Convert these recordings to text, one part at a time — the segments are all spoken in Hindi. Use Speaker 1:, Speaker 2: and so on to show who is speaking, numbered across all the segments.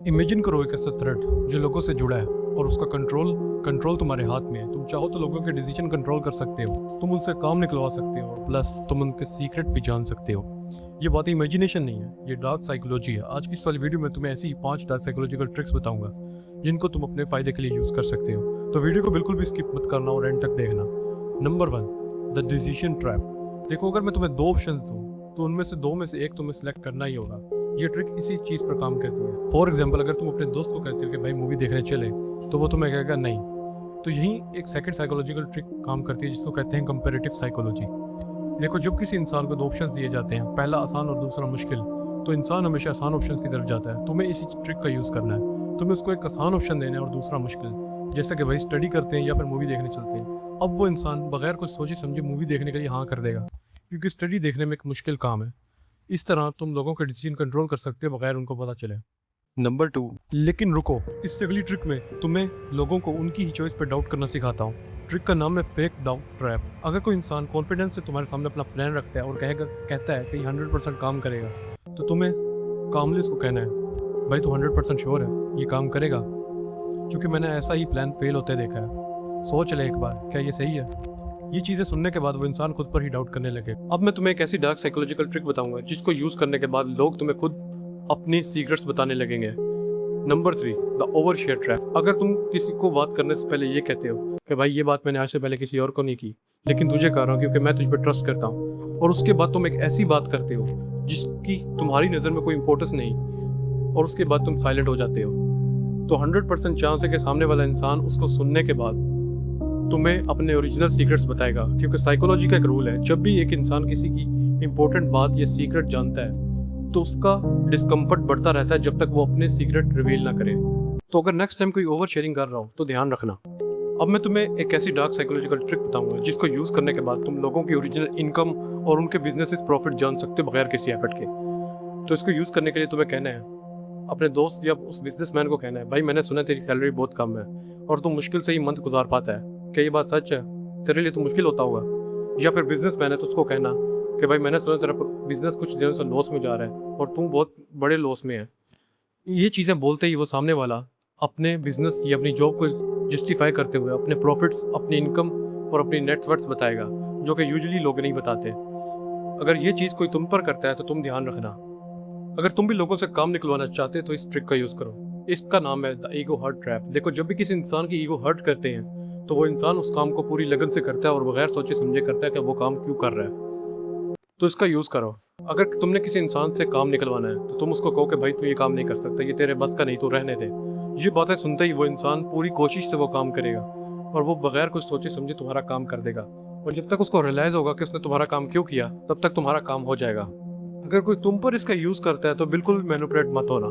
Speaker 1: इमेजिन करो एक ऐसा थ्रेड जो लोगों से जुड़ा है और उसका कंट्रोल तुम्हारे हाथ में है। तुम चाहो तो लोगों के डिसीजन कंट्रोल कर सकते हो, तुम उनसे काम निकलवा सकते हो और प्लस तुम उनके सीक्रेट भी जान सकते हो। ये बात इमेजिनेशन नहीं है, ये डार्क साइकोलॉजी है। आज की इस वाली वीडियो में तुम्हें ऐसी ही 5 डार्क साइकोलॉजिकल ट्रिक्स बताऊंगा जिनको तुम अपने फायदे के लिए यूज कर सकते हो। तो वीडियो को बिल्कुल भी स्किप मत करना और एंड तक देखना। Number 1, the decision trap. देखो, अगर मैं तुम्हें 2 ऑप्शंस दूं तो उनमें से 2 में से एक तुम्हें सिलेक्ट करना ही होगा। ये ट्रिक इसी चीज़ पर काम करती है। फॉर एग्जाम्पल, अगर तुम अपने दोस्त को कहते हो कि भाई मूवी देखने चले, तो वो तुम्हें कहेगा नहीं। तो यही एक सेकंड साइकोलॉजिकल ट्रिक काम करती है जिसको कहते हैं कंपैरेटिव साइकोलॉजी। देखो, जब किसी इंसान को 2 ऑप्शंस दिए जाते हैं, पहला आसान और दूसरा मुश्किल, तो इंसान हमेशा आसान ऑप्शन की तरफ जाता है। तुम्हें इसी ट्रिक का यूज़ करना है। तुम्हें उसको एक आसान ऑप्शन देना है और दूसरा मुश्किल, जैसे कि भाई स्टडी करते हैं या फिर मूवी देखने चलते हैं। अब वो इंसान बगैर कुछ सोचे समझे मूवी देखने के लिए हाँ कर देगा, क्योंकि स्टडी देखने में एक मुश्किल काम है। इस तरह तुम लोगों के डिसीजन कंट्रोल कर सकते हो बगैर उनको पता चले। नंबर 2, लेकिन रुको, इससे अगली ट्रिक में तुम्हें लोगों को उनकी ही चॉइस पर डाउट करना सिखाता हूँ। ट्रिक का नाम है फेक डाउट ट्रैप। अगर कोई इंसान कॉन्फिडेंस से तुम्हारे सामने अपना प्लान रखता है और कहता है कि 100% काम करेगा, तो तुम्हें कामली उसको कहना है, भाई तू 100% श्योर है ये काम करेगा? क्योंकि मैंने ऐसा ही प्लान फेल होते देखा है, सोच ले एक बार, क्या ये सही है? ये चीज़ें सुनने के बाद वो इंसान खुद पर ही डाउट करने लगे। अब मैं तुम्हें एक ऐसी डार्क साइकोलॉजिकल ट्रिक बताऊंगा जिसको यूज करने के बाद लोग तुम्हें खुद अपनी सीक्रेट्स बताने लगेंगे। Number 3, the over share trap. अगर तुम किसी को बात करने से पहले ये कहते हो कि भाई ये बात मैंने आज से पहले किसी और को नहीं की, लेकिन तुझे कर रहा हूँ क्योंकि मैं तुझ पर ट्रस्ट करता हूँ, और उसके बाद तुम एक ऐसी बात करते हो जिसकी तुम्हारी नज़र में कोई इंपॉर्टेंस नहीं, और उसके बाद तुम साइलेंट हो जाते हो, तो 100% चांस है कि सामने वाला इंसान उसको सुनने के बाद तुम्हें अपने ओरिजिनल सीक्रेट्स बताएगा। क्योंकि साइकोलॉजी का एक रूल है, जब भी एक इंसान किसी की इंपॉर्टेंट बात या सीक्रेट जानता है तो उसका डिस्कम्फर्ट बढ़ता रहता है जब तक वो अपने सीक्रेट रिवील ना करे। तो अगर नेक्स्ट टाइम कोई ओवर शेयरिंग कर रहा हो तो ध्यान रखना। अब मैं तुम्हें एक ऐसी डार्क साइकोलॉजिकल ट्रिक बताऊंगा जिसको यूज करने के बाद तुम लोगों की ओरिजिनल इनकम और उनके बिजनेस प्रॉफिट जान सकते हो बगैर किसी एफर्ट के। तो इसको यूज करने के लिए तुम्हें कहना है, अपने दोस्त या उस बिजनेसमैन को कहना है, भाई मैंने सुना तेरी सैलरी बहुत कम है और तुम मुश्किल से ही मंथ गुजार पाता है, क्या ये बात सच है? तेरे लिए तो मुश्किल होता होगा। या फिर बिजनेसमैन है तो उसको कहना कि भाई मैंने सुना तेरा बिजनेस कुछ दिनों से लॉस में जा रहा है और तुम बहुत बड़े लॉस में है। ये चीज़ें बोलते ही वो सामने वाला अपने बिजनेस या अपनी जॉब को जस्टिफाई करते हुए अपने प्रॉफिट्स, अपनी इनकम और अपनी नेटवर्थ बताएगा, जो कि यूजुअली लोग नहीं बताते। अगर ये चीज़ कोई तुम पर करता है तो तुम ध्यान रखना। अगर तुम भी लोगों से काम निकलवाना चाहते हो तो इस ट्रिक का यूज़ करो। इसका नाम है द ईगो हर्ट ट्रैप। देखो, जब भी किसी इंसान की ईगो हर्ट करते हैं तो वो इंसान उस काम को पूरी लगन से करता है और बगैर सोचे समझे करता है कि वो काम क्यों कर रहा है। तो इसका यूज़ करो। अगर तुमने किसी इंसान से काम निकलवाना है तो तुम उसको कहो कि भाई तू ये काम नहीं कर सकता, ये तेरे बस का नहीं, तो रहने दे। ये बातें सुनते ही वो इंसान पूरी कोशिश से वो काम करेगा और वो बगैर कुछ सोचे समझे तुम्हारा काम कर देगा। और जब तक उसको रियलाइज़ होगा कि उसने तुम्हारा काम क्यों किया, तब तक तुम्हारा काम हो जाएगा। अगर कोई तुम पर इसका यूज़ करता है तो बिल्कुल मैनिपुलेट मत होना।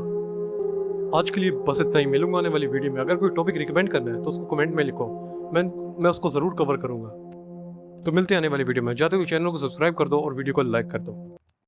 Speaker 1: आज के लिए बस इतना ही। मिलूंगा आने वाली वीडियो में। अगर कोई टॉपिक रिकमेंड करना है तो उसको कमेंट में लिखो, मैं उसको ज़रूर कवर करूंगा। तो मिलते हैं आने वाली वीडियो में। जाते हुए चैनल को सब्सक्राइब कर दो और वीडियो को लाइक कर दो।